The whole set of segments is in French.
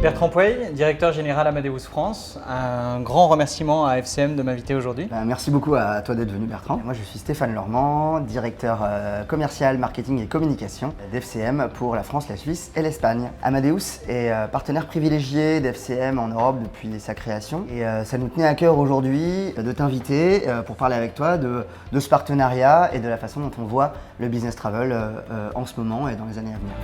Bertrand Pouey, directeur général Amadeus France. Un grand remerciement à FCM de m'inviter aujourd'hui. Merci beaucoup à toi d'être venu, Bertrand. Moi, je suis Stéphane Lormand, directeur commercial, marketing et communication d'FCM pour la France, la Suisse et l'Espagne. Amadeus est partenaire privilégié d'FCM en Europe depuis sa création et ça nous tenait à cœur aujourd'hui de t'inviter pour parler avec toi de ce partenariat et de la façon dont on voit le business travel en ce moment et dans les années à venir.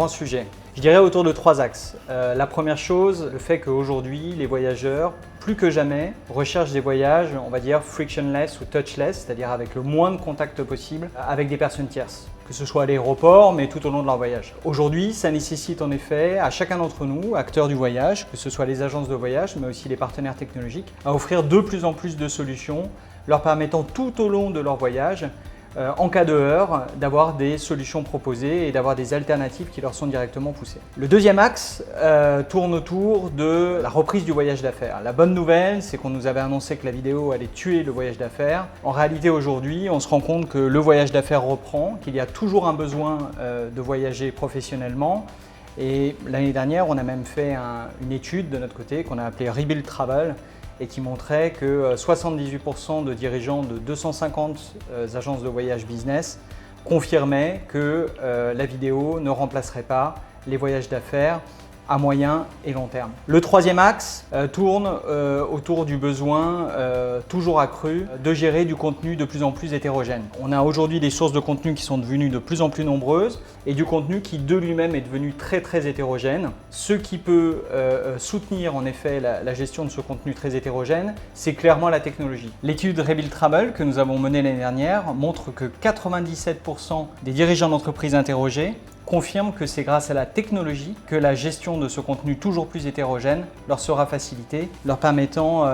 Sujet. Je dirais autour de 3 axes. La première chose, le fait qu'aujourd'hui, les voyageurs, plus que jamais, recherchent des voyages, on va dire frictionless ou touchless, c'est-à-dire avec le moins de contact possible avec des personnes tierces, que ce soit à l'aéroport, mais tout au long de leur voyage. Aujourd'hui, ça nécessite en effet à chacun d'entre nous, acteurs du voyage, que ce soit les agences de voyage, mais aussi les partenaires technologiques, à offrir de plus en plus de solutions, leur permettant tout au long de leur voyage en cas de heurt, d'avoir des solutions proposées et d'avoir des alternatives qui leur sont directement poussées. Le deuxième axe tourne autour de la reprise du voyage d'affaires. La bonne nouvelle, c'est qu'on nous avait annoncé que la vidéo allait tuer le voyage d'affaires. En réalité, aujourd'hui, on se rend compte que le voyage d'affaires reprend, qu'il y a toujours un besoin de voyager professionnellement. Et l'année dernière, on a même fait une étude de notre côté qu'on a appelée Rebuild Travel, et qui montrait que 78% de dirigeants de 250 agences de voyage business confirmaient que la vidéo ne remplacerait pas les voyages d'affaires à moyen et long terme. Le troisième axe tourne autour du besoin toujours accru de gérer du contenu de plus en plus hétérogène. On a aujourd'hui des sources de contenu qui sont devenues de plus en plus nombreuses et du contenu qui de lui-même est devenu très hétérogène. Ce qui peut soutenir en effet la gestion de ce contenu très hétérogène, c'est clairement la technologie. L'étude Rebuild Travel que nous avons menée l'année dernière montre que 97% des dirigeants d'entreprises interrogés confirme que c'est grâce à la technologie que la gestion de ce contenu toujours plus hétérogène leur sera facilitée, leur permettant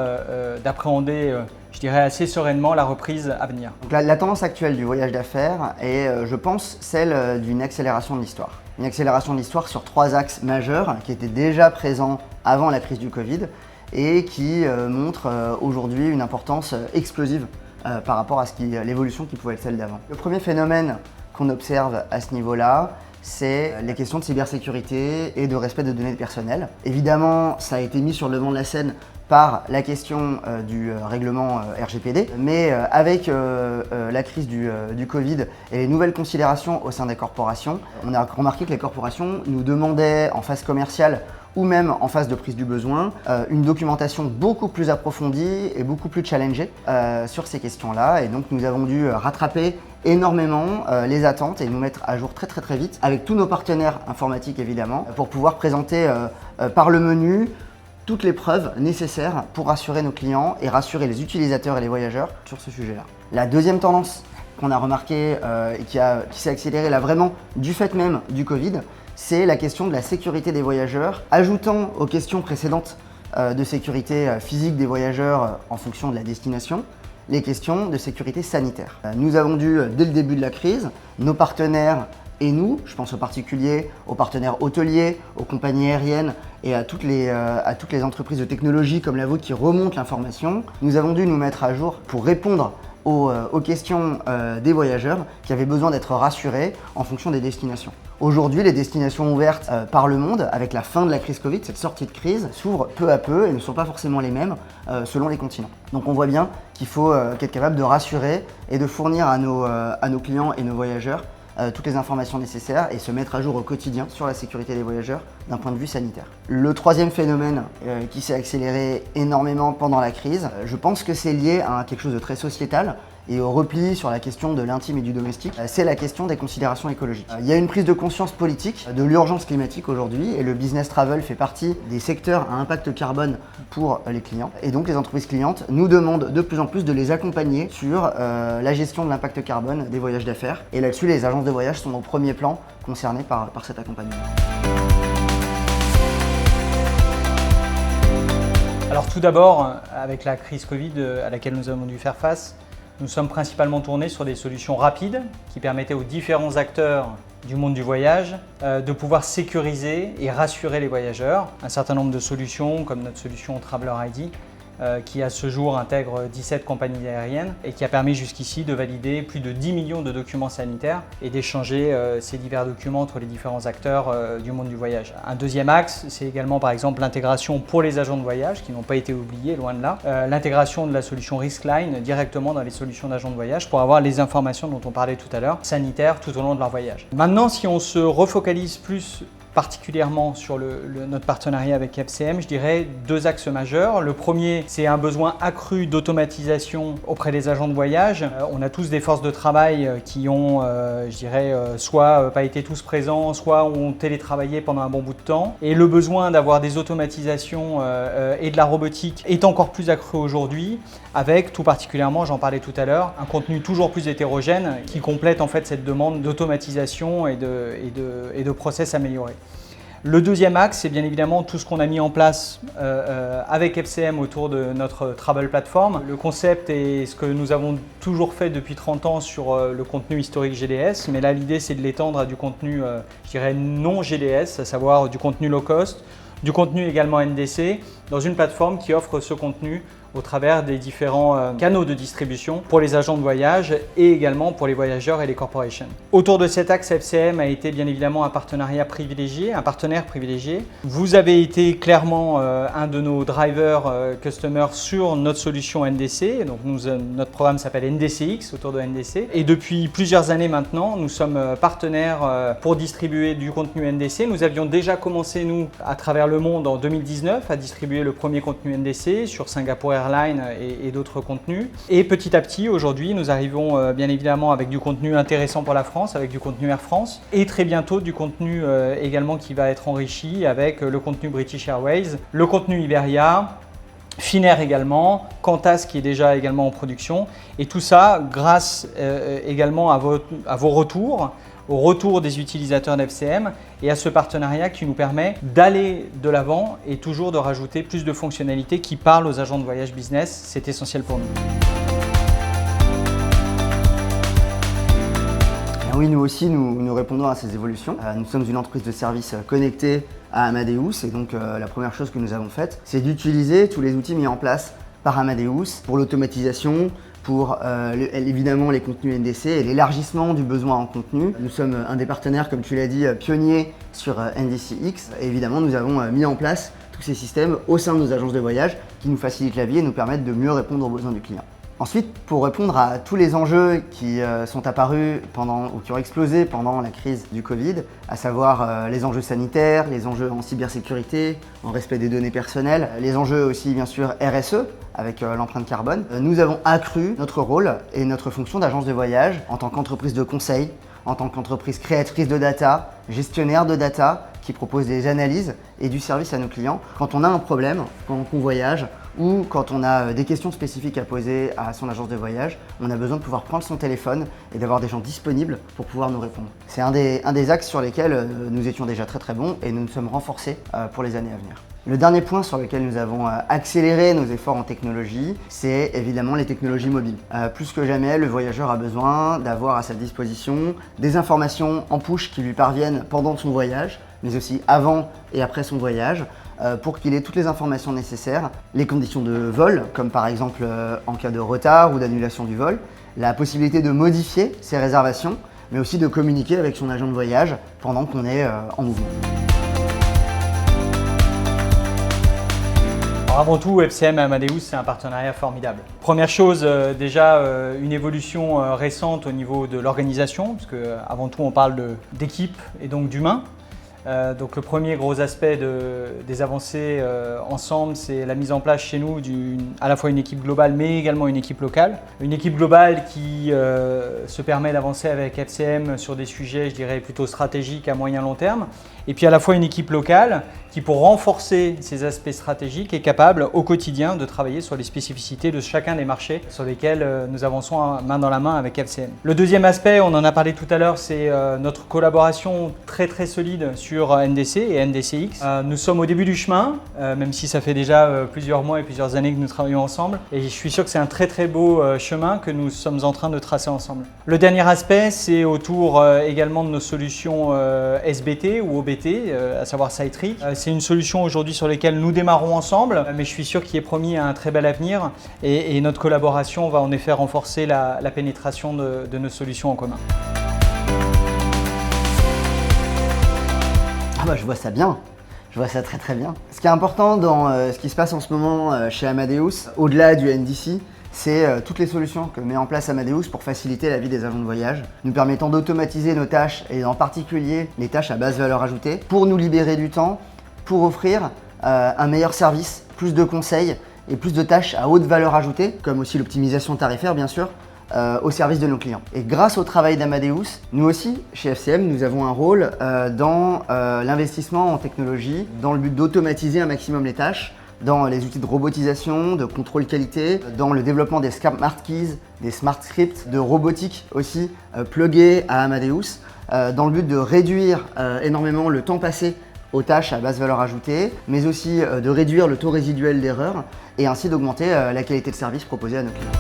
d'appréhender, je dirais assez sereinement, la reprise à venir. Donc la tendance actuelle du voyage d'affaires est, je pense, celle d'une accélération de l'histoire. Une accélération de l'histoire sur 3 axes majeurs qui étaient déjà présents avant la crise du Covid et qui montrent aujourd'hui une importance explosive par rapport à l'évolution qui pouvait être celle d'avant. Le premier phénomène qu'on observe à ce niveau-là, c'est les questions de cybersécurité et de respect de données personnelles. Évidemment, ça a été mis sur le devant de la scène par la question du règlement RGPD, mais avec la crise du Covid et les nouvelles considérations au sein des corporations, on a remarqué que les corporations nous demandaient en phase commerciale ou même en phase de prise du besoin, une documentation beaucoup plus approfondie et beaucoup plus challengée sur ces questions-là. Et donc nous avons dû rattraper énormément les attentes et nous mettre à jour très vite avec tous nos partenaires informatiques évidemment pour pouvoir présenter par le menu toutes les preuves nécessaires pour rassurer nos clients et rassurer les utilisateurs et les voyageurs sur ce sujet-là. La deuxième tendance qu'on a remarquée et qui s'est accélérée là vraiment du fait même du Covid, c'est la question de la sécurité des voyageurs, ajoutant aux questions précédentes de sécurité physique des voyageurs en fonction de la destination, les questions de sécurité sanitaire. Nous avons dû, dès le début de la crise, nos partenaires et nous, je pense aux particuliers, aux partenaires hôteliers, aux compagnies aériennes et à toutes les entreprises de technologie comme la vôtre qui remontent l'information, nous avons dû nous mettre à jour pour répondre aux questions des voyageurs qui avaient besoin d'être rassurés en fonction des destinations. Aujourd'hui, les destinations ouvertes par le monde, avec la fin de la crise Covid, cette sortie de crise, s'ouvrent peu à peu et ne sont pas forcément les mêmes selon les continents. Donc on voit bien qu'il faut être capable de rassurer et de fournir à nos clients et nos voyageurs toutes les informations nécessaires et se mettre à jour au quotidien sur la sécurité des voyageurs d'un point de vue sanitaire. Le troisième phénomène qui s'est accéléré énormément pendant la crise, je pense que c'est lié à quelque chose de très sociétal et au repli sur la question de l'intime et du domestique, c'est la question des considérations écologiques. Il y a une prise de conscience politique de l'urgence climatique aujourd'hui et le business travel fait partie des secteurs à impact carbone pour les clients. Et donc les entreprises clientes nous demandent de plus en plus de les accompagner sur la gestion de l'impact carbone des voyages d'affaires. Et là-dessus, les agences de voyage sont au premier plan concernées par cet accompagnement. Alors tout d'abord, avec la crise Covid à laquelle nous avons dû faire face, nous sommes principalement tournés sur des solutions rapides qui permettaient aux différents acteurs du monde du voyage de pouvoir sécuriser et rassurer les voyageurs. Un certain nombre de solutions, comme notre solution Traveler ID, qui à ce jour intègre 17 compagnies aériennes et qui a permis jusqu'ici de valider plus de 10 millions de documents sanitaires et d'échanger ces divers documents entre les différents acteurs du monde du voyage. Un deuxième axe, c'est également par exemple l'intégration pour les agents de voyage qui n'ont pas été oubliés, loin de là, l'intégration de la solution Riskline directement dans les solutions d'agents de voyage pour avoir les informations dont on parlait tout à l'heure, sanitaires tout au long de leur voyage. Maintenant, si on se refocalise plus particulièrement sur notre partenariat avec FCM, je dirais deux axes majeurs. Le premier, c'est un besoin accru d'automatisation auprès des agents de voyage. On a tous des forces de travail qui ont, je dirais, soit pas été tous présents, soit ont télétravaillé pendant un bon bout de temps. Et le besoin d'avoir des automatisations et de la robotique est encore plus accru aujourd'hui, avec tout particulièrement, j'en parlais tout à l'heure, un contenu toujours plus hétérogène qui complète en fait cette demande d'automatisation et de process améliorés. Le deuxième axe, c'est bien évidemment tout ce qu'on a mis en place avec FCM autour de notre Travel Platform. Le concept est ce que nous avons toujours fait depuis 30 ans sur le contenu historique GDS, mais là l'idée c'est de l'étendre à du contenu, je dirais, non GDS, à savoir du contenu low cost, du contenu également NDC, dans une plateforme qui offre ce contenu au travers des différents canaux de distribution pour les agents de voyage et également pour les voyageurs et les corporations. Autour de cet axe, FCM a été bien évidemment un partenariat privilégié, un partenaire privilégié. Vous avez été clairement un de nos drivers customers sur notre solution NDC. Donc notre programme s'appelle NDCX, autour de NDC. Et depuis plusieurs années maintenant, nous sommes partenaires pour distribuer du contenu NDC. Nous avions déjà commencé, nous, à travers le monde en 2019, à distribuer le premier contenu NDC sur Singapour Airlines et d'autres contenus. Et petit à petit, aujourd'hui, nous arrivons bien évidemment avec du contenu intéressant pour la France, avec du contenu Air France, et très bientôt du contenu également qui va être enrichi avec le contenu British Airways, le contenu Iberia, Finnair également, Qantas qui est déjà également en production. Et tout ça grâce également à vos retours, au retour des utilisateurs d'FCM et à ce partenariat qui nous permet d'aller de l'avant et toujours de rajouter plus de fonctionnalités qui parlent aux agents de voyage business. C'est essentiel pour nous. Oui, nous aussi, nous répondons à ces évolutions. Nous sommes une entreprise de services connectée à Amadeus et donc la première chose que nous avons faite, c'est d'utiliser tous les outils mis en place par Amadeus pour l'automatisation, pour évidemment les contenus NDC et l'élargissement du besoin en contenu. Nous sommes un des partenaires, comme tu l'as dit, pionniers sur NDCX. Et évidemment, nous avons mis en place tous ces systèmes au sein de nos agences de voyage qui nous facilitent la vie et nous permettent de mieux répondre aux besoins du client. Ensuite, pour répondre à tous les enjeux qui sont apparus ou qui ont explosé pendant la crise du Covid, à savoir les enjeux sanitaires, les enjeux en cybersécurité, en respect des données personnelles, les enjeux aussi bien sûr RSE avec l'empreinte carbone, nous avons accru notre rôle et notre fonction d'agence de voyage en tant qu'entreprise de conseil, en tant qu'entreprise créatrice de data, gestionnaire de data, qui propose des analyses et du service à nos clients. Quand on a un problème, quand on voyage, ou quand on a des questions spécifiques à poser à son agence de voyage, on a besoin de pouvoir prendre son téléphone et d'avoir des gens disponibles pour pouvoir nous répondre. C'est un des axes sur lesquels nous étions déjà très bons et nous nous sommes renforcés pour les années à venir. Le dernier point sur lequel nous avons accéléré nos efforts en technologie, c'est évidemment les technologies mobiles. Plus que jamais, le voyageur a besoin d'avoir à sa disposition des informations en push qui lui parviennent pendant son voyage, mais aussi avant et après son voyage, pour qu'il ait toutes les informations nécessaires, les conditions de vol, comme par exemple en cas de retard ou d'annulation du vol, la possibilité de modifier ses réservations, mais aussi de communiquer avec son agent de voyage pendant qu'on est en mouvement. Alors avant tout, FCM et Amadeus, c'est un partenariat formidable. Première chose, déjà une évolution récente au niveau de l'organisation, parce qu'avant tout on parle d'équipe et donc d'humain. Donc le premier gros aspect des avancées ensemble, c'est la mise en place chez nous à la fois une équipe globale mais également une équipe locale. Une équipe globale qui se permet d'avancer avec FCM sur des sujets, je dirais, plutôt stratégiques à moyen long terme. Et puis à la fois une équipe locale qui, pour renforcer ces aspects stratégiques, est capable au quotidien de travailler sur les spécificités de chacun des marchés sur lesquels nous avançons main dans la main avec FCM. Le deuxième aspect, on en a parlé tout à l'heure, c'est notre collaboration très solide sur sur NDC et NDCX. Nous sommes au début du chemin, même si ça fait déjà plusieurs mois et plusieurs années que nous travaillons ensemble. Et je suis sûr que c'est un très très beau chemin que nous sommes en train de tracer ensemble. Le dernier aspect, c'est autour également de nos solutions SBT ou OBT, à savoir Sitery. C'est une solution aujourd'hui sur laquelle nous démarrons ensemble, mais je suis sûr qu'il est promis un très bel avenir et notre collaboration va en effet renforcer la pénétration de nos solutions en commun. Ah bah je vois ça bien, je vois ça très très bien. Ce qui est important dans ce qui se passe en ce moment chez Amadeus, au-delà du NDC, c'est toutes les solutions que met en place Amadeus pour faciliter la vie des agents de voyage, nous permettant d'automatiser nos tâches et en particulier les tâches à basse valeur ajoutée, pour nous libérer du temps, pour offrir un meilleur service, plus de conseils et plus de tâches à haute valeur ajoutée, comme aussi l'optimisation tarifaire bien sûr, au service de nos clients. Et grâce au travail d'Amadeus, nous aussi, chez FCM, nous avons un rôle dans l'investissement en technologie, dans le but d'automatiser un maximum les tâches, dans les outils de robotisation, de contrôle qualité, dans le développement des smart keys, des smart scripts, de robotique aussi plugués à Amadeus, dans le but de réduire énormément le temps passé aux tâches à basse valeur ajoutée, mais aussi de réduire le taux résiduel d'erreur et ainsi d'augmenter la qualité de service proposée à nos clients.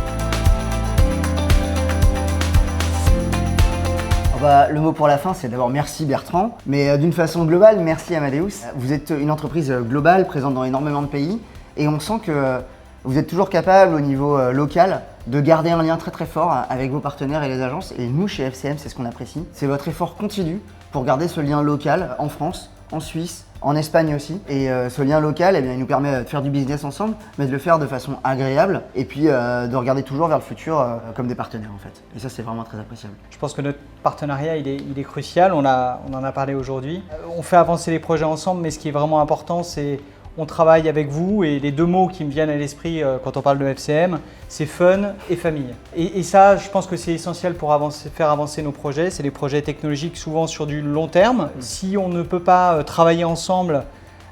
Le mot pour la fin, c'est d'abord merci Bertrand, mais d'une façon globale, merci Amadeus. Vous êtes une entreprise globale, présente dans énormément de pays, et on sent que vous êtes toujours capable au niveau local de garder un lien très très fort avec vos partenaires et les agences, et nous chez FCM, c'est ce qu'on apprécie. C'est votre effort continu pour garder ce lien local en France, en Suisse, en Espagne aussi. Et ce lien local, eh bien, il nous permet de faire du business ensemble, mais de le faire de façon agréable et puis de regarder toujours vers le futur comme des partenaires en fait. Et ça, c'est vraiment très appréciable. Je pense que notre partenariat, il est crucial. On en a parlé aujourd'hui. On fait avancer les projets ensemble, mais ce qui est vraiment important, c'est on travaille avec vous et les deux mots qui me viennent à l'esprit quand on parle de FCM, c'est fun et famille. Et ça, je pense que c'est essentiel pour faire avancer nos projets. C'est des projets technologiques souvent sur du long terme. Si on ne peut pas travailler ensemble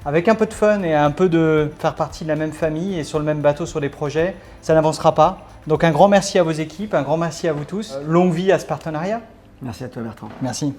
avec un peu de fun et un peu de faire partie de la même famille et sur le même bateau sur des projets, ça n'avancera pas. Donc un grand merci à vos équipes, un grand merci à vous tous. Longue vie à ce partenariat. Merci à toi Bertrand. Merci.